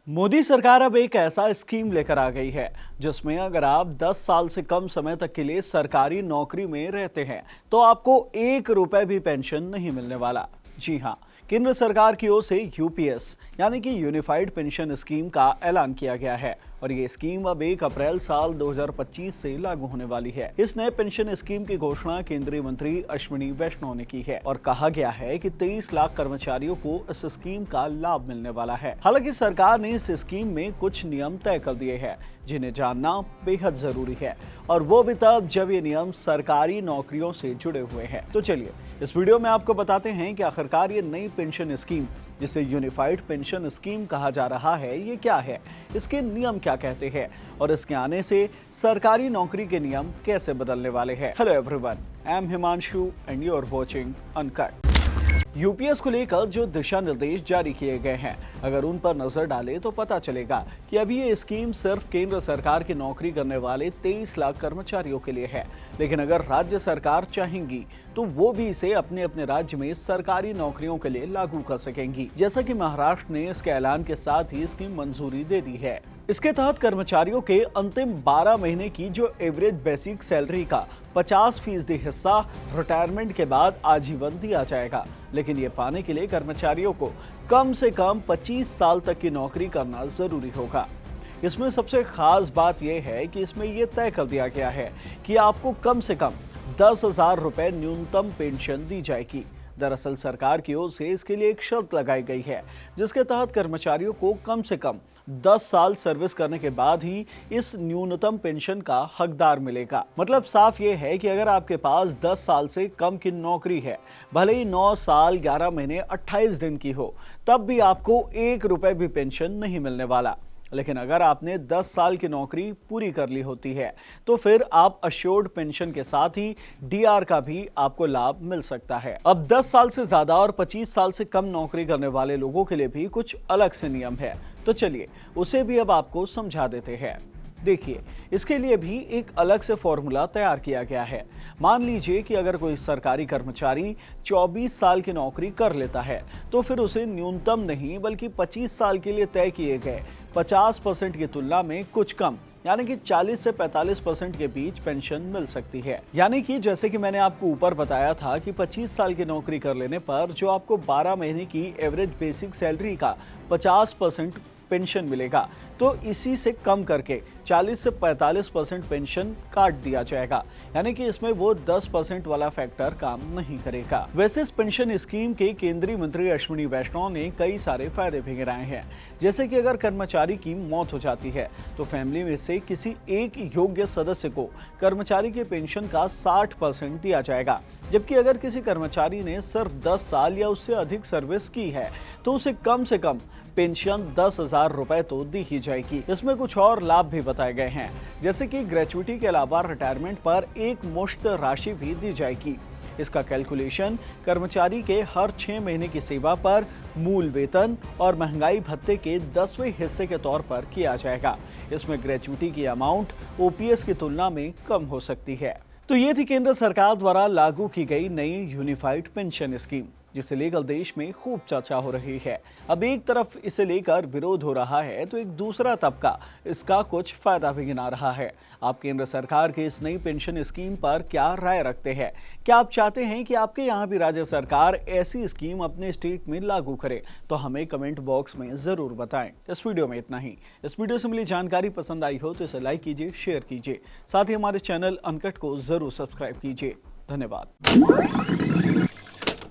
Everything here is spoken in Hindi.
मोदी सरकार अब एक ऐसा स्कीम लेकर आ गई है जिसमें अगर आप 10 साल से कम समय तक के लिए सरकारी नौकरी में रहते हैं तो आपको 1 रुपए भी पेंशन नहीं मिलने वाला। जी हाँ, केंद्र सरकार की ओर से यूपीएस यानी कि यूनिफाइड पेंशन स्कीम का ऐलान किया गया है और ये स्कीम अब 1 अप्रैल साल 2025 से लागू होने वाली है। इस नए पेंशन स्कीम की घोषणा केंद्रीय मंत्री अश्विनी वैष्णव ने की है और कहा गया है कि 23 लाख कर्मचारियों को इस स्कीम का लाभ मिलने वाला है। हालांकि सरकार ने इस स्कीम में कुछ नियम तय कर दिए हैं जिन्हें जानना बेहद जरूरी है और वो भी तब जब ये नियम सरकारी नौकरियों से जुड़े हुए हैं। तो चलिए इस वीडियो में आपको बताते हैं कि आखिरकार ये नई पेंशन स्कीम जिसे यूनिफाइड पेंशन स्कीम कहा जा रहा है ये क्या है, इसके नियम क्या कहते हैं और इसके आने से सरकारी नौकरी के नियम कैसे बदलने वाले हैं। Hello everyone, I am Himanshu and you are watching Uncut. UPS को लेकर जो दिशा निर्देश जारी किए गए हैं, अगर उन पर नजर डालें तो पता चलेगा कि अभी ये स्कीम सिर्फ केंद्र सरकार की नौकरी करने वाले 23 लाख कर्मचारियों के लिए है, लेकिन अगर राज्य सरकार चाहेंगी तो वो भी इसे अपने अपने राज्य में सरकारी नौकरियों के लिए लागू कर सकेंगी। जैसा कि महाराष्ट्र ने इसके ऐलान के साथ ही इसकी मंजूरी दे दी है। इसके तहत कर्मचारियों के अंतिम 12 महीने की जो एवरेज बेसिक सैलरी का 50% हिस्सा रिटायरमेंट के बाद आजीवन दिया जाएगा, लेकिन ये पाने के लिए कर्मचारियों को कम से कम 25 साल तक की नौकरी करना जरूरी होगा। इसमें सबसे खास बात यह है कि इसमें यह तय कर दिया गया है कि आपको कम से कम 10,000 रुपए न्यूनतम पेंशन दी जाएगी। दरअसल सरकार की ओर से इसके लिए एक शर्त लगाई गई है जिसके तहत कर्मचारियों को कम से कम 10 साल सर्विस करने के बाद ही इस न्यूनतम पेंशन का हकदार मिलेगा। मतलब साफ ये है कि अगर आपके पास 10 साल से कम की नौकरी है, भले ही 9 साल 11 महीने 28 दिन की हो, तब भी आपको 1 रुपए भी पेंशन नहीं मिलने वाला। लेकिन अगर आपने 10 साल की नौकरी पूरी कर ली होती है तो फिर आप अश्योर्ड पेंशन के साथ ही डीआर का भी आपको लाभ मिल सकता है। अब 10 साल से ज्यादा और 25 साल से कम नौकरी करने वाले लोगों के लिए भी कुछ अलग से नियम है, तो चलिए उसे भी अब आपको समझा देते हैं। देखिए, इसके लिए भी एक अलग से फॉर्मूला तैयार किया गया है। मान लीजिए कि अगर कोई सरकारी कर्मचारी 24 साल की नौकरी कर लेता है तो फिर उसे न्यूनतम नहीं बल्कि 25 साल के लिए तय किए गए 50% की तुलना में कुछ कम यानी कि 40 से 45% के बीच पेंशन मिल सकती है। यानी कि जैसे कि मैंने आपको ऊपर बताया था कि 25 साल की नौकरी कर लेने पर जो आपको 12 महीने की एवरेज बेसिक सैलरी का 50% पेंशन मिलेगा, तो इसी से कम करके 40 से 45% पेंशन काट दिया जाएगा, यानी कि इसमें वो 10% वाला फैक्टर काम नहीं करेगा। वैसे इस पेंशन स्कीम के केंद्रीय मंत्री अश्विनी वैष्णव ने कई सारे फायदे भी गिनाए हैं, जैसे कि अगर कर्मचारी की मौत हो जाती है तो फैमिली में से किसी एक योग्य सदस्य को कर्मचारी के पेंशन का 60% दिया जाएगा, जबकि अगर किसी कर्मचारी ने सिर्फ 10 साल या उससे अधिक सर्विस की है तो उसे कम से कम पेंशन 10,000 रुपए तो दी ही जाएगी। इसमें कुछ और लाभ भी बताए गए हैं, जैसे कि ग्रेचुइटी के अलावा रिटायरमेंट पर एक मुश्त राशि भी दी जाएगी। इसका कैलकुलेशन कर्मचारी के हर 6 महीने की सेवा पर मूल वेतन और महंगाई भत्ते के 10वें हिस्से के तौर पर किया जाएगा। इसमें ग्रेचुइटी की अमाउंट ओपीएस की तुलना में कम हो सकती है। तो ये थी केंद्र सरकार द्वारा लागू की गई नई यूनिफाइड पेंशन स्कीम, जिसे लेकर देश में खूब चर्चा हो रही है। अब एक तरफ इसे लेकर विरोध हो रहा है तो एक दूसरा तबका इसका कुछ फायदा भी गिना रहा है। आप केंद्र सरकार की इस नई पेंशन स्कीम पर क्या राय रखते हैं? क्या आप चाहते हैं कि आपके यहाँ भी राज्य सरकार ऐसी स्कीम अपने स्टेट में लागू करे? तो हमें कमेंट बॉक्स में जरूर बताएं। इस वीडियो में इतना ही। इस वीडियो से मिली जानकारी पसंद आई हो तो इसे लाइक कीजिए, शेयर कीजिए, साथ ही हमारे चैनल अनकट को जरूर सब्सक्राइब कीजिए। धन्यवाद।